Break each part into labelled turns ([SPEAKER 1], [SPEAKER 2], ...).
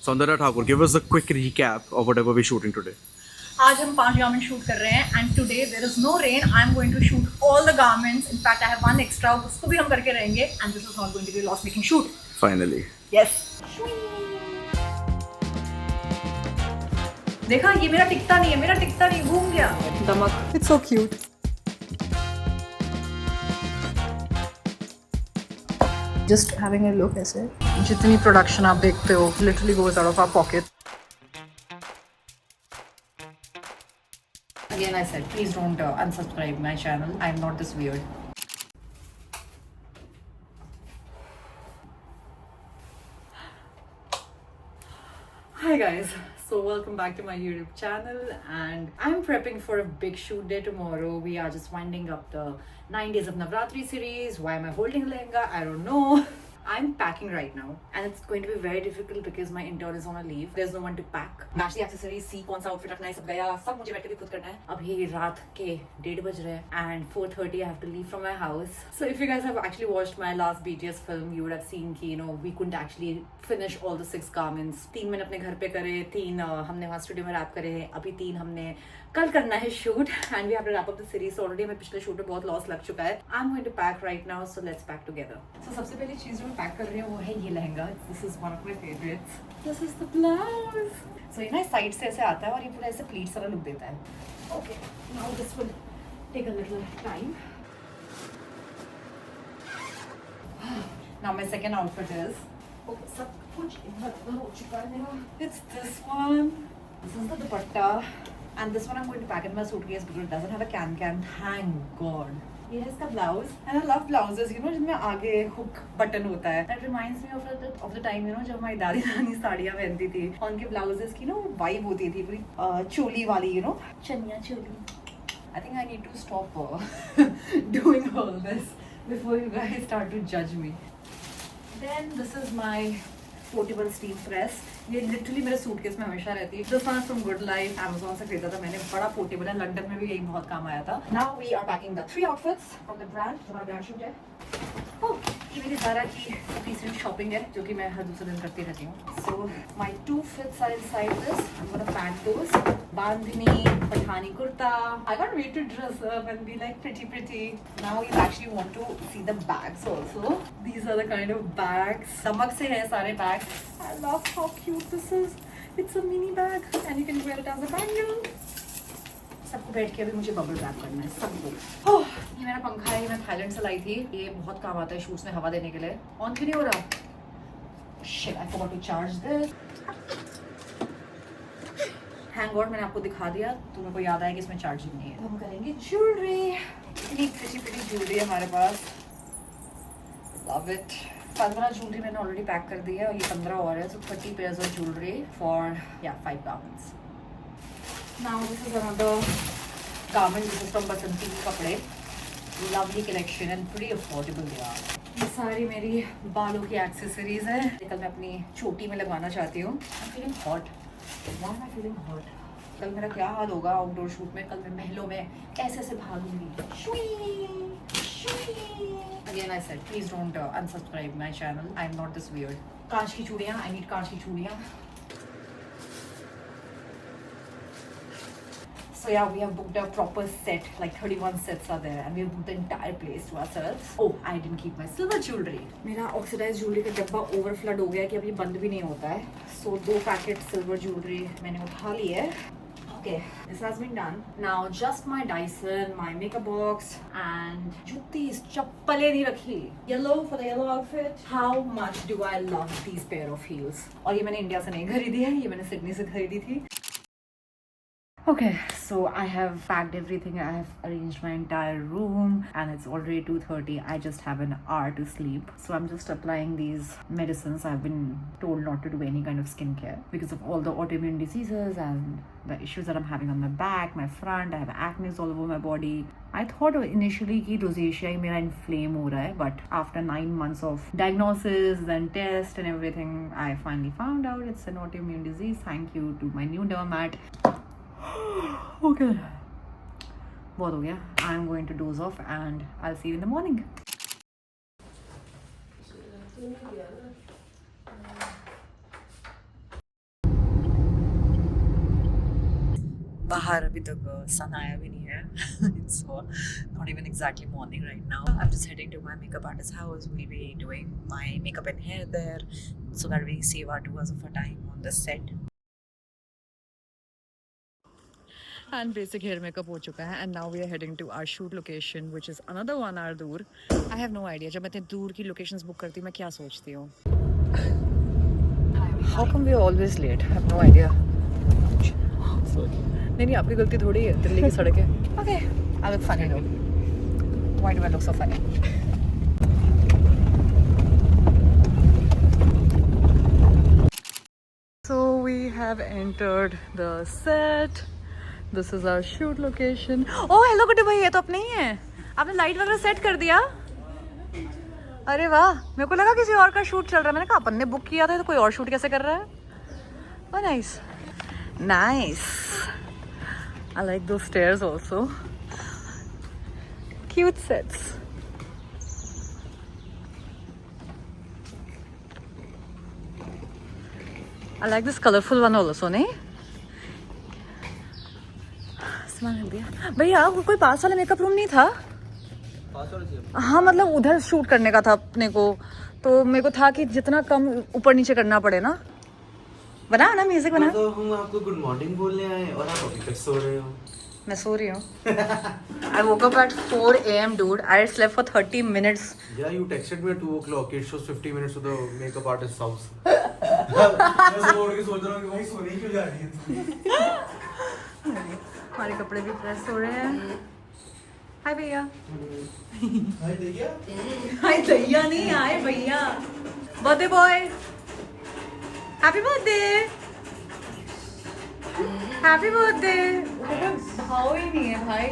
[SPEAKER 1] Saundara Thakur, give us a quick recap of whatever we're shooting today.
[SPEAKER 2] आज हम 5 garments shoot कर रहे हैं and today there is no rain I am going to shoot all the garments in fact I have one extra उसको भी हम करके रहेंगे and this is not going to be loss making shoot
[SPEAKER 1] Finally.
[SPEAKER 2] Yes देखा ये मेरा टिकता नहीं घूम गया दमक it's so cute just having a look ऐसे जितनी प्रोडक्शन आप देखते हो literally goes out of our pocket Again, I said, please don't unsubscribe my channel. I'm not this weird. Hi guys, so welcome back to my YouTube channel and I'm prepping for a big shoot day tomorrow. We are just winding up the 9 days of Navratri series. Why am I holding lehenga? I don't know. I'm packing right now and it's going to be very difficult because my intern is on a leave. There's no one to pack. Match the accessories, see कौन सा outfit रखना है सब गया सब मुझे बैठ के भी खुद करना है. अभी रात के 1:30 बज रहे हैं and 4:30 I have to leave from my house. So if you guys have actually watched my last BTS film, you would have seen कि we couldn't actually finish all the 6 garments. 3 मैंने अपने घर पे करे, 3 हमने वहाँ स्टूडियो में rap करे, अभी 3 हमने कल करना है shoot and we have to wrap up the series. Already हमें पिछले शूट में बहुत लॉस लग चुका है. I am going to pack right now so let's pack together. So सबसे पहली चीज जो मैं पैक कर रही हूँ वो है ये lehenga. This is one of my favourites. This is the blouse. So ये ना साइड से ऐसे आता है और ये पूरा ऐसे प्लीट्स वाला लुक देता है. Okay now this will take a little time. Now my second outfit is okay सब कुछ इधर हो चुका है मेरा. It's this one. This is the dupatta. And this one I'm going to pack in my suitcase because it doesn't have a can. Thank God. ये है इसका blouse. And I love blouses. You know जिनमें आगे hook button होता है. That reminds me of the time जब हमारी दादी नानी साड़ियाँ पहनती थी. और उनके blouses की ना vibe होती थी पूरी चोली वाली chaniya choli. I think I need to stop doing all this before you guys start to judge me. Then this is my portable steam press. ये लिटरली मेरे सूटकेस में हमेशा रहती है. This one is from good life. Amazon से खरीदा था मैंने. बड़ा पोर्टेबल है. लंदन में भी यही बहुत काम आया था. Now we are packing the 3 outfits from the brand. हमारा ब्रांड शूट है. ये मेरी ज़ारा की रिसेंट शॉपिंग है जो कि मैं हर दूसरे दिन करती रहती हूँ. सो माई 2 fits are inside this. I'm gonna pack those. Bandhani Pathani kurta. I can't wait to dress up and be like pretty. Now you actually want to see the bags also. These are the kind of bags. चमक से है सारे bags. I love how cute this is. It's a mini bag and you can wear it as a bangle. सबको बैठ के अभी मुझे bubble wrap करना है सबको. ये मेरा पंखा है. ये मैं थाईलैंड से लाई थी. ये बहुत काम आता है शूट्स में हवा देने के लिए. ऑन क्यों नहीं हो रहा? Shit I forgot to charge this. Thank God मैंने आपको दिखा दिया तो मेरे को याद आया कि इसमें चार्जिंग नहीं है. हम करेंगे ज्वेलरी. इतनी प्रिटी ज्वेलरी हमारे पास. Love it. 15 ज्वेलरी मैंने ऑलरेडी पैक कर दी है और ये 15 और है. So 30 pairs of jewellery for 5 garments. Now this is another garment. This is from Basanti Kapde. Lovely collection and pretty affordable यार. ये सारी मेरी बालों की एक्सेसरीज है. कल मैं अपनी चोटी में लगवाना चाहती हूँ. I'm feeling hot. Why am I feeling hot? कल मेरा क्या हाल होगा आउटडोर शूट में. कल मैं महलों में ऐसे भागूंगी. Again I said please don't unsubscribe my channel. I'm not this weird. कांच की चूड़ियाँ. I need कांच की चूड़ियाँ. So yeah, we have booked a proper set, like 31 sets are there and we have booked the entire place to ourselves. Oh, I didn't keep my silver jewelry. मेरा oxidise jewellery का डब्बा ओवरफ्लड हो गया कि अब ये बंद भी नहीं होता है. So 2 पैकेट सिल्वर ज्वेलरी मैंने उठा ली है. Okay, this has been done. Now just my Dyson, my makeup box and jutis, chappale नहीं रखी. Yellow for the yellow outfit. How much do I love these pair of heels? और ये मैंने India से नहीं खरीदी है. ये मैंने सिडनी से खरीदी थी. Okay, so I have packed everything. I have arranged my entire room and it's already 2:30. I just have an hour to sleep. So I'm just applying these medicines. I've been told not to do any kind of skincare because of all the autoimmune diseases and the issues that I'm having on my back, my front. I have acne all over my body. I thought initially कि rosacea ही मेरा inflame हो रहा है, but after 9 months of diagnosis and test and everything, I finally found out it's an autoimmune disease. Thank you to my new dermat. Okay, बहुत हो गया. I'm going to doze off and I'll see you in the morning. बाहर अभी तक सन आया भी नहीं है. It's not even exactly morning right now. I'm just heading to my makeup artist's house. We'll be doing my makeup and hair there so that we save our 2 hours of our time on the set. And basic hair makeup हो चुका है and now we are heading to our shoot location which is another 1 hour दूर. I have no idea जब मैं इतने दूर की locations book करती हूँ मैं क्या सोचती हूँ. How come we are always late? I have no idea. नहीं आपकी गलती थोड़ी है दिल्ली की सड़क है. Okay, I look funny though. Why do I look so funny? So we have entered the set. This is our shoot location. Oh hello Guddu भाई ये तो अपने ही है. आपने लाइट वगैरह सेट कर दिया? अरे वाह मेरे को लगा किसी और का शूट चल रहा है. मैंने कहा अपन ने बुक किया था तो कोई और शूट कैसे कर रहा है. Oh nice. Nice. I like those stairs also. Cute sets. I like this colorful one also, नहीं? भैया कोई पास वाला मेकअप रूम नहीं था? हाँ मतलब उधर शूट करने का था अपने को तो मेरे को था कि जितना कम ऊपर नीचे करना पड़े ना. बना ना म्यूजिक बना.
[SPEAKER 1] तो हम आपको गुड मॉर्निंग बोलने आए और आप अभी तक सो रहे हो.
[SPEAKER 2] मैं सो रही हूँ. I woke up at 4 a.m. dude. I slept for 30 minutes.
[SPEAKER 1] Yeah, you texted me at 2 o'clock. It shows 50 minutes to the makeup artist's house. मैं सुबह उठ के सोच रहा हूँ कि भाई सोने क्यों जा रही है.
[SPEAKER 2] हमारे कपड़े भी प्रेस हो रहे हैं. हाय भैया.
[SPEAKER 1] हाय भैया.
[SPEAKER 2] हाय भैया नहीं आए भैया. Birthday boy. Happy birthday. Happy birthday. भाव ही नहीं है भाई.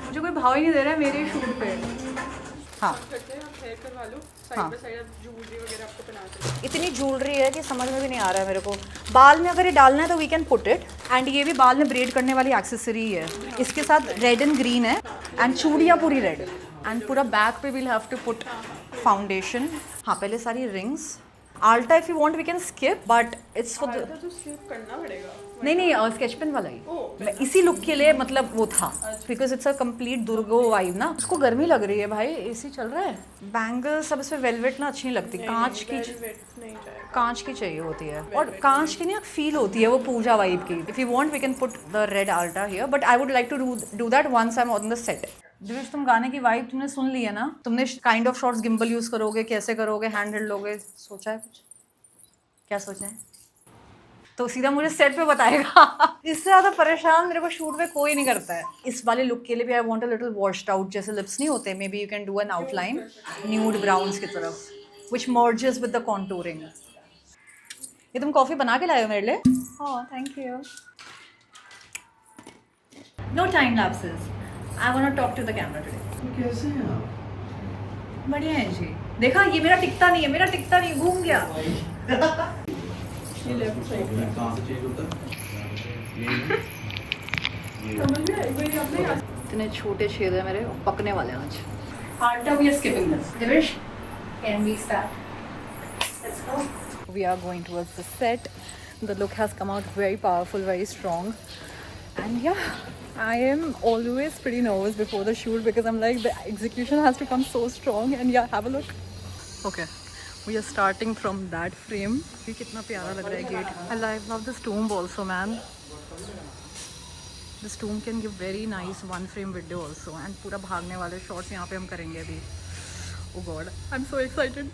[SPEAKER 2] मुझे कोई भाव ही नहीं दे रहा है मेरे शूट पे. हाँ हाँ इतनी ज्वेलरी है कि समझ में भी नहीं आ रहा है मेरे को. बाल में अगर ये डालना है तो we can put it. And ये भी बाल में ब्रेड करने वाली एक्सेसरी है. इसके साथ रेड एंड ग्रीन है एंड चूड़ियाँ पूरी रेड. एंड पूरा बैक पे we'll have to put foundation. हाँ पहले सारी रिंग्स. आल्टा if you want we can skip but it's for the
[SPEAKER 3] skip करना पड़ेगा.
[SPEAKER 2] नहीं स्केच पेन वाला ही. मैं इसी लुक के लिए मतलब वो था because it's a complete Durga vibe ना. उसको गर्मी लग रही है भाई एसी चल रहा है. बैंगल्स सब इसमें वेलवेट ना अच्छी नहीं लगती. कांच की चाहिए होती है और कांच की नहीं फील होती है वो पूजा वाइब की. If you want we can put the red alta here but I would like to do that once I am on the set. Divesh तुम गाने की वाइब तुमने सुन ली है ना. तुमने kind of shots gimbal use करोगे कैसे करोगे हैंड हेल्ड लोगे सोचा है कुछ. क्या सोचा है तो सीधा मुझे सेट पे बताएगा. इससे ज़्यादा परेशान मेरे को शूट पे कोई नहीं करता है. इस वाले लुक के लिए भी I want a little washed out जैसे लिप्स नहीं होते. Maybe you can do an outline nude browns की तरफ which merges with the contouring. ये तुम कॉफ़ी बना के लाए हो मेरे लिए. हाँ thank you. No time lapses. I want to talk to the camera today.
[SPEAKER 1] कैसे हैं आप?
[SPEAKER 2] बढ़िया है जी. देखा ये मेरा टिकता नहीं है. मेरा टिकता नहीं घूम गया.
[SPEAKER 3] ये लेफ्ट साइड
[SPEAKER 1] कहाँ से चेंज होता है?
[SPEAKER 2] इतने छोटे छेद है मेरे पकने वाले हैं आज. Alta we are skipping this. Divesh can we start. Let's go. We are going towards the set. The look has come out very powerful, very strong. And yeah, I am always pretty nervous before the shoot because I'm like the execution has to come so strong. And yeah, have a look. Okay, we are starting from that frame. ये कितना प्यारा लग रहा है gate. I love this tomb also, man. This tomb can give very nice one frame video also. And पूरा भागने वाले shots यहाँ पे हम करेंगे अभी. Oh God, I'm so excited.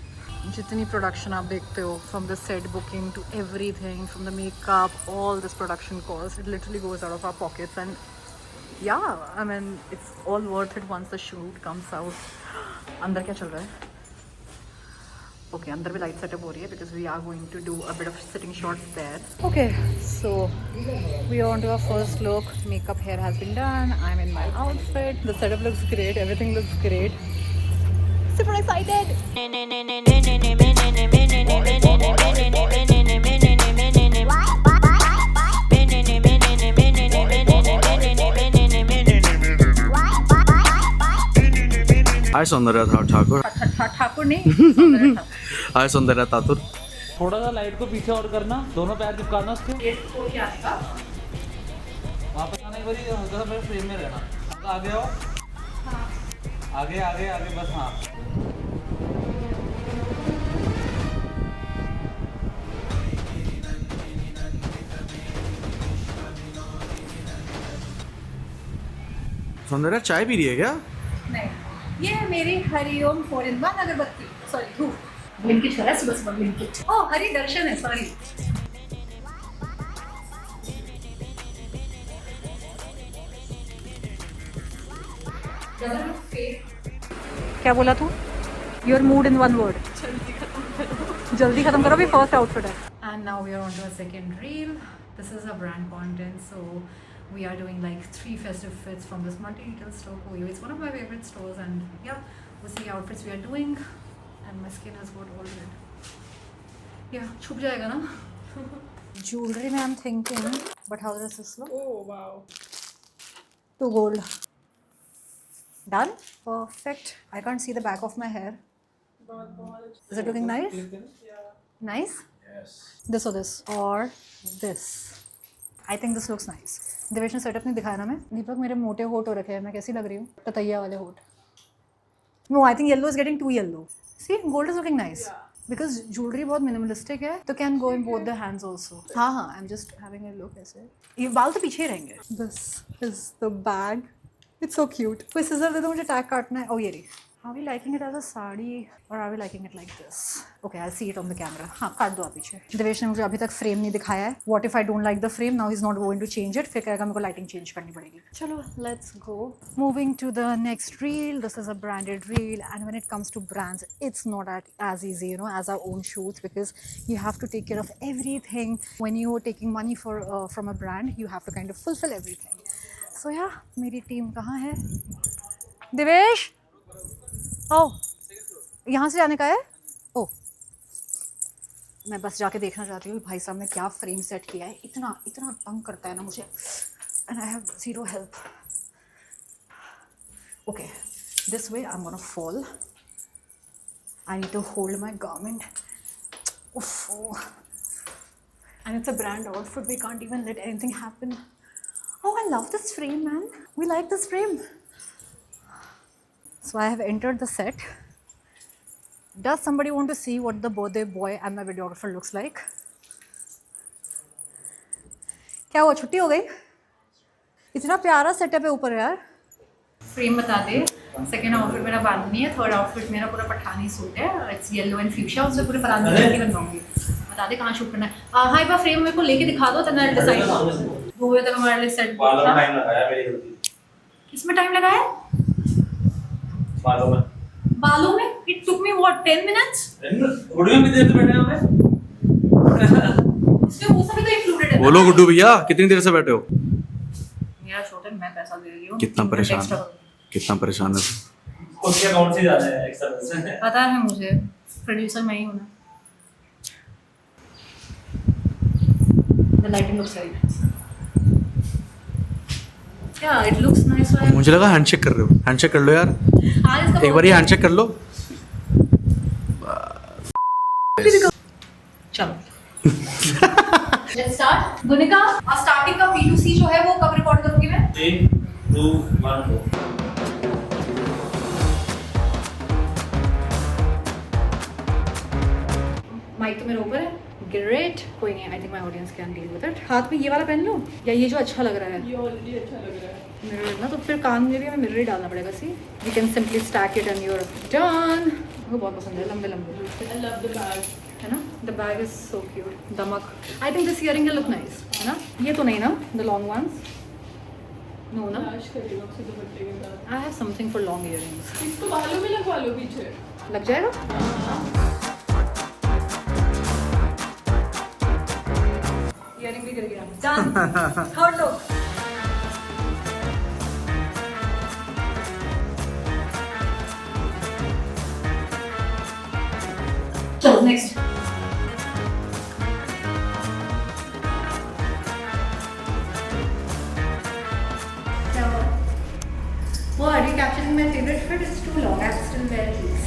[SPEAKER 2] जितनी प्रोडक्शन आप देखते हो from the set booking to everything from the makeup all this production cost it literally goes out of our pockets and yeah I mean it's all worth it once the shoot comes out. अंदर क्या चल रहा है? Okay अंदर भी light setup हो रही है because we are going to do a bit of sitting shots there. Okay so we are on to our first look. Makeup hair has been done. I am in my outfit. The setup looks great. Everything looks great. Super excited.
[SPEAKER 1] Hi Soundarya Thakur.
[SPEAKER 2] Thakur नहीं.
[SPEAKER 1] Hi Soundarya Thakur.
[SPEAKER 4] थोड़ा सा light को पीछे और करना. दोनों पैर चिपकाना उसके.
[SPEAKER 2] ये खोल के आएगा.
[SPEAKER 4] वहाँ
[SPEAKER 3] बार हल्का सा मेरे फ्रेम में रहना। आगे आओ।
[SPEAKER 2] हाँ।
[SPEAKER 3] आगे आगे आगे बस। हाँ
[SPEAKER 1] सौंदर्या चाय पी रही है क्या?
[SPEAKER 2] नहीं, ये है मेरी हरिओम 4-in-1 अगरबत्ती। सॉरी, धूप। ब्लिंकिट है सुबह सुबह ब्लिंकिट। ओह, हरि दर्शन है, सॉरी। क्या बोला तू? Your mood in one word. जल्दी खत्म करो, भी फर्स्ट आउटफिट है। And now we are on to a second reel. This is a brand content, so we are doing like 3 festive fits from this multi-retail store, Koyo. It's one of my favorite stores, and yeah, we'll see outfits we are doing. And my skin has got all red. Yeah, छुप जाएगा ना? Jewelry में I'm thinking, but how does this look?
[SPEAKER 4] Oh wow.
[SPEAKER 2] 2 gold. Done? Perfect. I can't see the back of my hair. Is it looking nice?
[SPEAKER 4] Yeah.
[SPEAKER 2] Nice?
[SPEAKER 1] Yes.
[SPEAKER 2] This or this? Or this? I think this looks nice. Devesh ने setup नहीं दिखाया ना मैं। दीपक, मेरे मोटे होठ हो रखे हैं, मैं कैसी लग रही हूँ? ततैया वाले होठ। No, I think yellow is getting too yellow. See, gold is looking nice. Because jewelry बहुत minimalistic है, तो can go in both the hands also. हाँ हाँ, I'm just having a look ऐसे। ये बाल तो पीछे ही रहेंगे। This is the bag. It's so cute. कोई scissor दे दो, मुझे टैग काटना है। Oh ये रही। Are we liking it as a sari or are we liking it like this? Okay, I'll see it on the camera. हाँ, काट दो आप पीछे। देवेश ने मुझे अभी तक फ्रेम नहीं दिखाया है। What if I don't like the frame? Now he's not going to change it. फिर कहेगा मेरे को lighting change करनी पड़ेगी। चलो, let's go. Moving to the next reel. This is a branded reel, and when it comes to brands, it's not as easy, you know, as our own shoots, because you have to take care of everything. When you're taking money from a brand, you have to kind of fulfill everything. So yeah, मेरी team कहाँ है? देवेश, ओह, यहाँ से जाने का है? ओह, मैं बस जाके देखना चाहती हूँ भाई साहब ने क्या फ्रेम सेट किया है। इतना इतना तंग करता है ना मुझे, and I have zero help. Okay, this way I am gonna fall. I need to hold my garment. And it's a brand outfit, we can't even let anything happen. Oh, I love this frame, man. We like this frame. So I have entered the set. Does somebody want to see what the birthday boy and my videographer looks like? क्या हुआ, छुट्टी हो गई? इतना प्यारा setup है ऊपर यार। फ्रेम बता दे। सेकेंड आउटफिट मेरा बांधनी है, थर्ड आउटफिट मेरा पूरा पठानी सूट है, इट्स येलो एंड फ्यूशिया, उससे पूरे परांठे की बनवाऊंगी। बता दे कहाँ शूट करना है। हाँ, एक बार फ्रेम मेरे को लेके दिखा दो, तब मैं डिसाइड करूँ। 2 बजे तक हमारे लिए सेट।
[SPEAKER 3] टाइम लगाया मेरी गलती।
[SPEAKER 2] किसमें टाइम लगाया? बालों में? It took me what 10 minutes?
[SPEAKER 3] Video में देर से बैठे हैं
[SPEAKER 2] इसमें वो सब भी तो included है।
[SPEAKER 1] बोलो गुड्डू भैया, कितनी देर से बैठे हो?
[SPEAKER 2] मेरा शॉट है, मैं पैसा दे रही हूँ।
[SPEAKER 1] कितना परेशान है? कितना परेशान है?
[SPEAKER 3] उसके अकाउंट से ज्यादा है एक्स्ट्रा से।
[SPEAKER 2] पता है मुझे, प्रोड्यूसर मैं ही हूँ ना। The lighting looks very nice. Yeah, it looks nice. So
[SPEAKER 1] मुझे लगा हैंडशेक कर रहे हो। हैंडशेक कर लो यार,
[SPEAKER 2] हाँ, इसका
[SPEAKER 1] एक बार ये हैंडशेक कर लो।
[SPEAKER 2] चलो। Let's start. गुनिका, और स्टार्टिंग का P2C जो है वो कब रिकॉर्ड करूँगी मैं?
[SPEAKER 3] 3, 2, 1 go.
[SPEAKER 2] माइक तो मेरे ऊपर है। ग्रेट, कोई नहीं, I think my audience can deal with it. हाथ में ये वाला पहन लूं या ये जो अच्छा लग रहा है?
[SPEAKER 4] ये ऑलरेडी अच्छा लग रहा है।
[SPEAKER 2] मिरर ना, तो फिर कान में भी हमें मिरर ही डालना पड़ेगा। See, you can simply stack it and you are done. मुझे बहुत पसंद है, लंबे लंबे।
[SPEAKER 4] I love the bag.
[SPEAKER 2] है ना, the bag is so cute. दमक, I think this earring will look nice, है ना? ये तो नहीं ना, द लॉन्ग वंस? नो ना,
[SPEAKER 4] Flash करेगा उससे दुपट्टे के साथ।
[SPEAKER 2] I have something for long earrings.
[SPEAKER 4] इसको बालों में लगवा लो पीछे।
[SPEAKER 2] लग जाएगा? ईयरिंग भी गिर गया। डन। Third look. चलो next. Well, are you capturing my favorite fit? It's too long. I have to still wear heels.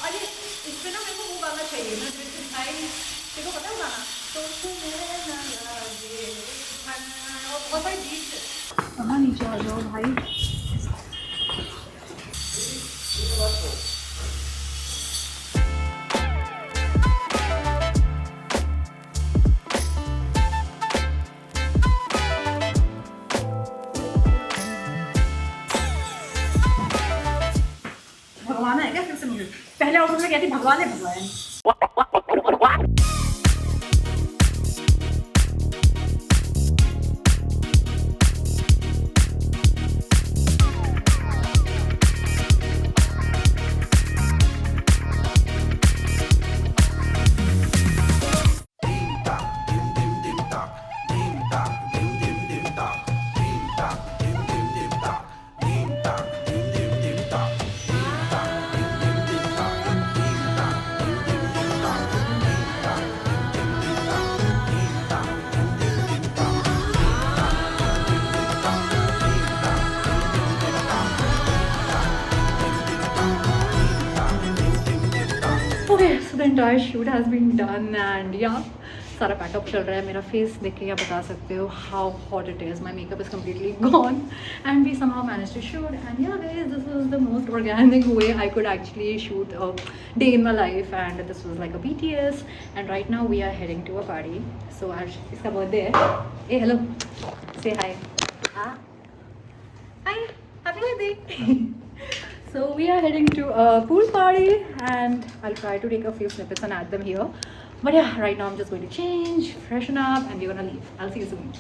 [SPEAKER 2] अरे इसमें ना मेरे को वो गाना चाहिए, मैं तेरे को पता है वो गाना? तो तुम्हें ना लगे कहाँ नीचे आ जाओ भाई. भगवान है क्या फिर से मुझे? पहले आउटफिट में कहती भगवान है भगवान. Okay, so the entire shoot has been done and yeah, सारा पैकअप चल रहा है. मेरा फेस देख के क्या बता सकते हो how hot it is. My makeup is completely gone and we somehow managed to shoot. And yeah guys, this was the most organic way I could actually shoot a day in my life, and this was like a BTS. And right now we are heading to a party. So आज इसका birthday है. Hey hello, say hi. Ah. Hi, happy birthday. So we are heading to a pool party and I'll try to take a few snippets and add them here. But yeah, right now I'm just going to change, freshen up and we're gonna leave. I'll see you soon.